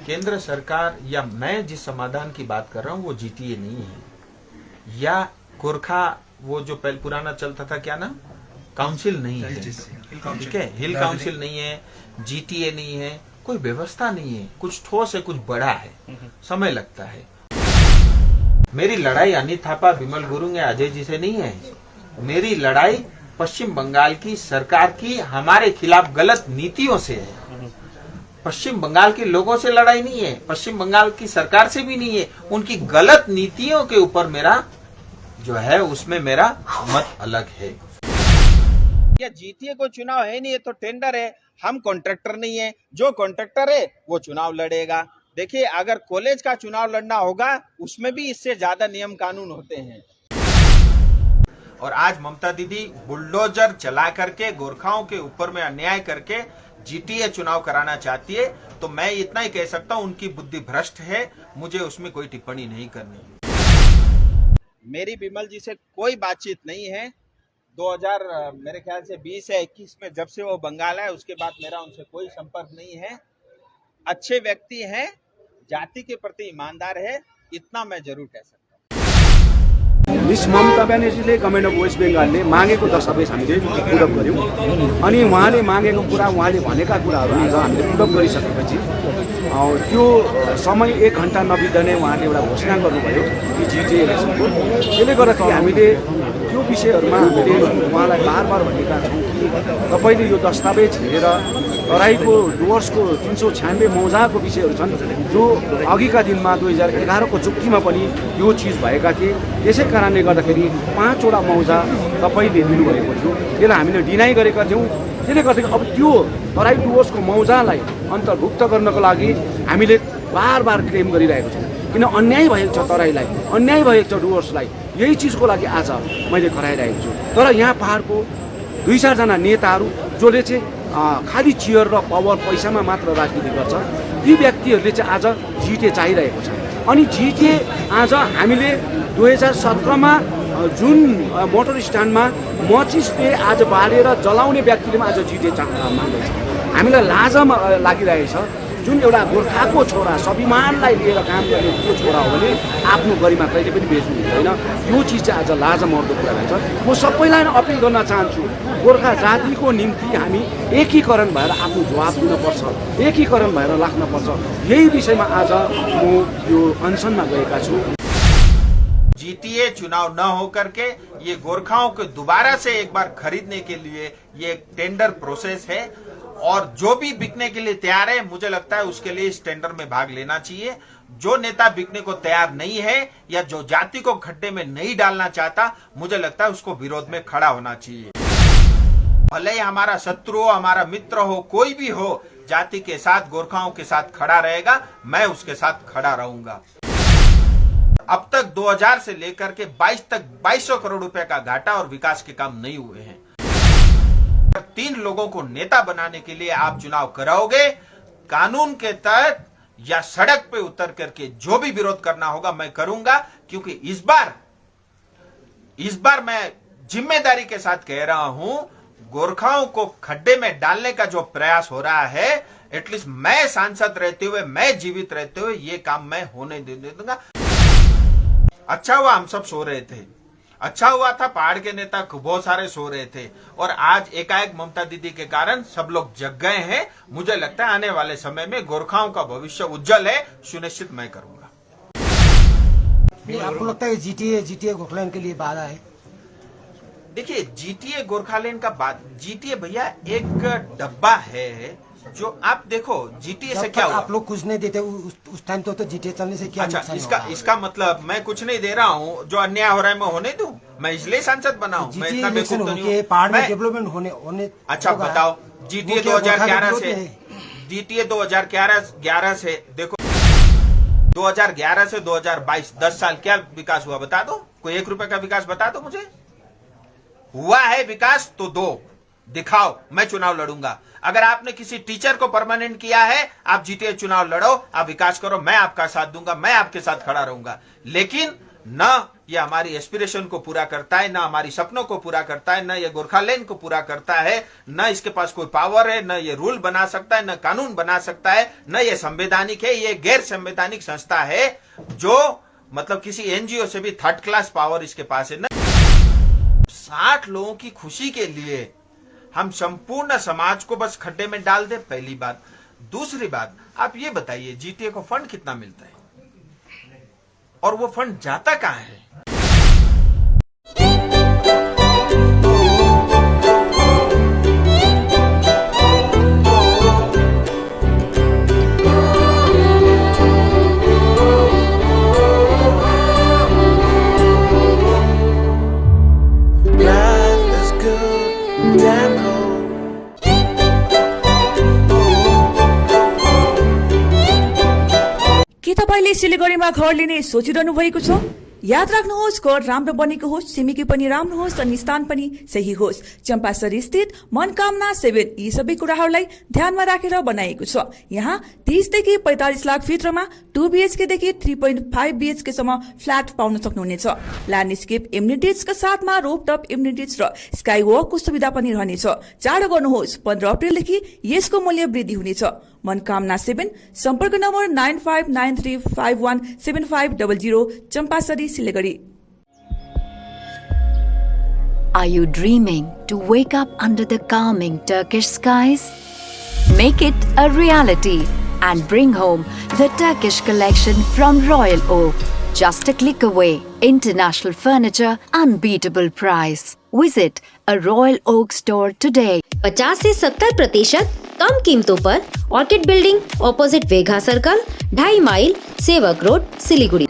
केंद्र सरकार या मैं जिस समाधान की बात कर रहा हूँ वो जीटीए नहीं है, या गोरखा वो जो पहले पुराना चलता था क्या नाम, काउंसिल नहीं है, ठीक है, हिल काउंसिल नहीं है, जीटीए नहीं है, कोई व्यवस्था नहीं है, कुछ ठोस है, कुछ बड़ा है, समय लगता है। मेरी लड़ाई अनिल थापा, बिमल गुरुंग या अजय जी से नहीं है, मेरी लड़ाई पश्चिम बंगाल की सरकार की हमारे खिलाफ गलत नीतियों से है। पश्चिम बंगाल के लोगों से लड़ाई नहीं है, पश्चिम बंगाल की सरकार से भी नहीं है, उनकी गलत नीतियों के ऊपर मेरा जो है उसमें मेरा मत अलग है। या जीटीए को चुनाव है नहीं, है तो टेंडर है, हम कॉन्ट्रैक्टर नहीं है, जो कॉन्ट्रैक्टर है वो चुनाव लड़ेगा। देखिए अगर कॉलेज का चुनाव लड़ना होगा उसमें भी इससे ज्यादा नियम कानून होते हैं। और आज ममता दीदी बुलडोजर चला करके गोरखाओं के ऊपर में अन्याय करके जीटीए चुनाव कराना चाहती है, तो मैं इतना ही कह सकता हूं उनकी बुद्धि भ्रष्ट है, मुझे उसमें कोई टिप्पणी नहीं करनी। मेरी बिमल जी से कोई बातचीत नहीं है। 2000 मेरे ख्याल से 20 या 21 में जब से वो बंगाल है उसके बाद मेरा उनसे कोई संपर्क नहीं है। अच्छे व्यक्ति हैं, जाति के प्रति ईमानदार है, इतना मैं जरूर कह सकता हूँ। मिस ममता ब्यानर्जीले गभर्मेन्ट अफ वेस्ट बेङ्गालले मागेको दस्तावेज हामीले पुटअप गऱ्यौँ अनि उहाँले मागेको कुरा, उहाँले भनेका कुराहरू आज हामीले पुटअप गरिसकेपछि त्यो समय 1 घण्टा नबित्दै उहाँले एउटा घोषणा गर्नुभयो कि जिटिए इलेक्सनको। त्यसले गर्दाखेरि हामीले त्यो विषयहरूमा हामीले उहाँलाई बार भनेका छौँ कि तपाईँले यो दस्तावेज हेरेर तराईको डुवर्सको 396 मौजाको विषयहरू छन् जो अघिका दिनमा 2011 को चुक्तीमा पनि यो चिज भएका थिए। त्यसै कारणले गर्दाखेरि 5 वटा मौजा तपाईँले दिनुभएको थियो, त्यसलाई हामीले डिनाइ गरेका थियौँ। त्यसले गर्दाखेरि अब त्यो तराई डुवर्सको मौजालाई अन्तर्भुक्त गर्नको लागि हामीले बार क्लेम गरिरहेको छौँ, किन अन्याय भएको छ तराईलाई, अन्याय भएको छ डुवर्सलाई। यही चिजको लागि आज मैले कराइरहेको छु। तर यहाँ पहाडको 2-4 जना नेताहरू जसले चाहिँ खाली चियर र पावर पैसामा मात्र राजनीति गर्छ, ती व्यक्तिहरूले चाहिँ आज जिटिए चाहिरहेको छ। अनि जिटिए आज हामीले 2017 मा जुन मोटर स्ट्यान्डमा मचिसले आज बालेर जलाउने व्यक्तिले आज जिटिए माग्दैछ। हामीलाई लाज लागिरहेछ, जुन एउटा गोर्खाको छोरा स्वाभिमानलाई लिएर काम गर्ने त्यो छोरा हो भने आफ्नो गरिमा कहिले पनि बेच्नु हुँदैन। यो चिज चाहिँ आज लाज मर्दो कुरा रहेछ। म सबैलाई अपिल गर्न चाहन्छु, गोर्खा जातिको निम्ति हामी एकीकरण भएर आफ्नो जवाब दिनुपर्छ, एकीकरण भएर लाग्नुपर्छ। यही विषयमा आज म यो अनसनमा गएका छु। जीटीए चुनाव न हो करके ये गोरखाओं को दोबारा से एक बार खरीदने के लिए ये टेंडर प्रोसेस है, और जो भी बिकने के लिए तैयार है मुझे लगता है उसके लिए इस टेंडर में भाग लेना चाहिए। जो नेता बिकने को तैयार नहीं है या जो जाति को खड्डे में नहीं डालना चाहता, मुझे लगता है उसको विरोध में खड़ा होना चाहिए। भले ही हमारा शत्रु हो, हमारा मित्र हो, कोई भी हो, जाति के साथ, गोरखाओं के साथ खड़ा रहेगा, मैं उसके साथ खड़ा रहूंगा। अब तक 2000 से लेकर के 22 तक 2200 करोड़ रुपए का घाटा और विकास के काम नहीं हुए हैं। 3 लोगों को नेता बनाने के लिए आप चुनाव कराओगे, कानून के तहत या सड़क पे उतर करके जो भी विरोध करना होगा मैं करूंगा, क्योंकि इस बार मैं जिम्मेदारी के साथ कह रहा हूं, गोरखाओं को खड्डे में डालने का जो प्रयास हो रहा है, एटलीस्ट मैं सांसद रहते हुए, मैं जीवित रहते हुए ये काम मैं होने दे दूंगा। अच्छा हुआ हम सब सो रहे थे, अच्छा हुआ था पहाड़ के नेता बहुत सारे सो रहे थे, और आज एकाएक ममता दीदी के कारण सब लोग जग गए हैं। मुझे लगता है आने वाले समय में गोरखाओं का भविष्य उज्जवल है, सुनिश्चित मैं करूंगा। आपको लगता है जीटीए गोरखालैंड के लिए बाधा है? देखिए जीटीए गोरखालैंड का बात, जीटीए भैया एक डब्बा है जो आप देखो जीटीए से क्या हुआ? आप लोग कुछ नहीं देते उस टाइम तो जीटीए चलने से क्या अच्छा, इसका मतलब मैं कुछ नहीं दे रहा हूँ, जो अन्याय हो रहा है मैं होने दूं? मैं इसलिए सांसद बना हूँ, मैं इतना बेवकूफ तो नहीं हूँ। पहाड़ में डेवलपमेंट होने अच्छा बताओ, जीटीए 2011 से देखो 2011 से 2022 10 साल क्या विकास हुआ बता दो? कोई 1 रुपए का विकास बता दो मुझे। हुआ है विकास तो दो, दिखाओ, मैं चुनाव लड़ूंगा। अगर आपने किसी टीचर को परमानेंट किया है, आप जीटीए चुनाव लड़ो, आप विकास करो, मैं आपका साथ दूंगा, मैं आपके साथ खड़ा रहूंगा। लेकिन न ये हमारी एस्पिरेशन को पूरा करता है, न हमारी सपनों को पूरा करता है, न ये गोरखालैंड को पूरा करता है, न इसके पास कोई पावर है, न ये रूल बना सकता है, न कानून बना सकता है, न ये संवैधानिक है। ये गैर संवैधानिक संस्था है जो मतलब किसी एनजीओ से भी थर्ड क्लास पावर इसके पास है। 60 लोगों की खुशी के लिए हम संपूर्ण समाज को बस खड्डे में डाल दे, पहली बात। दूसरी बात, आप ये बताइए जीटीए को फंड कितना मिलता है और वो फंड जाता कहां है? के तपाईले सिलिगुडीमा घर लिने सोचिरहनु भएको छ? याद राख्नुहोस्, घर राम्रो बनेको होस्, छिमेकी पनि राम्रो होस् अनि स्थान पनि सही होस्। चम्पासरी स्थित मनकामना 7 यी सबै कुराहरूलाई ध्यानमा राखेर बनाएको छ। यहाँ 30 देखि 45 लाख भित्रमा 2 BHK देखि 3.5 BHK सम्म फ्ल्याट पाउन सक्नुहुनेछ। ल्यान्डस्केप एम्युनिटिजका साथमा रोपटप एम्युनिटिज र स्काई वकको सुविधा पनि रहनेछ। चाँडो गर्नुहोस्, 15 अप्रिलदेखि यसको मूल्य वृद्धि हुनेछ। मनकामना 7, सम्पर्क number 9593517500, Champasari, Siliguri. Are you dreaming to wake up under the calming Turkish skies? Make it a reality and bring home the Turkish collection from Royal Oak. Just a click away. International furniture, unbeatable price. Visit a Royal Oak store today. 50 से 70% कम कीमतों पर orchid building, opposite Vega circle, 2.5 mile, Sevoke road, Siliguri.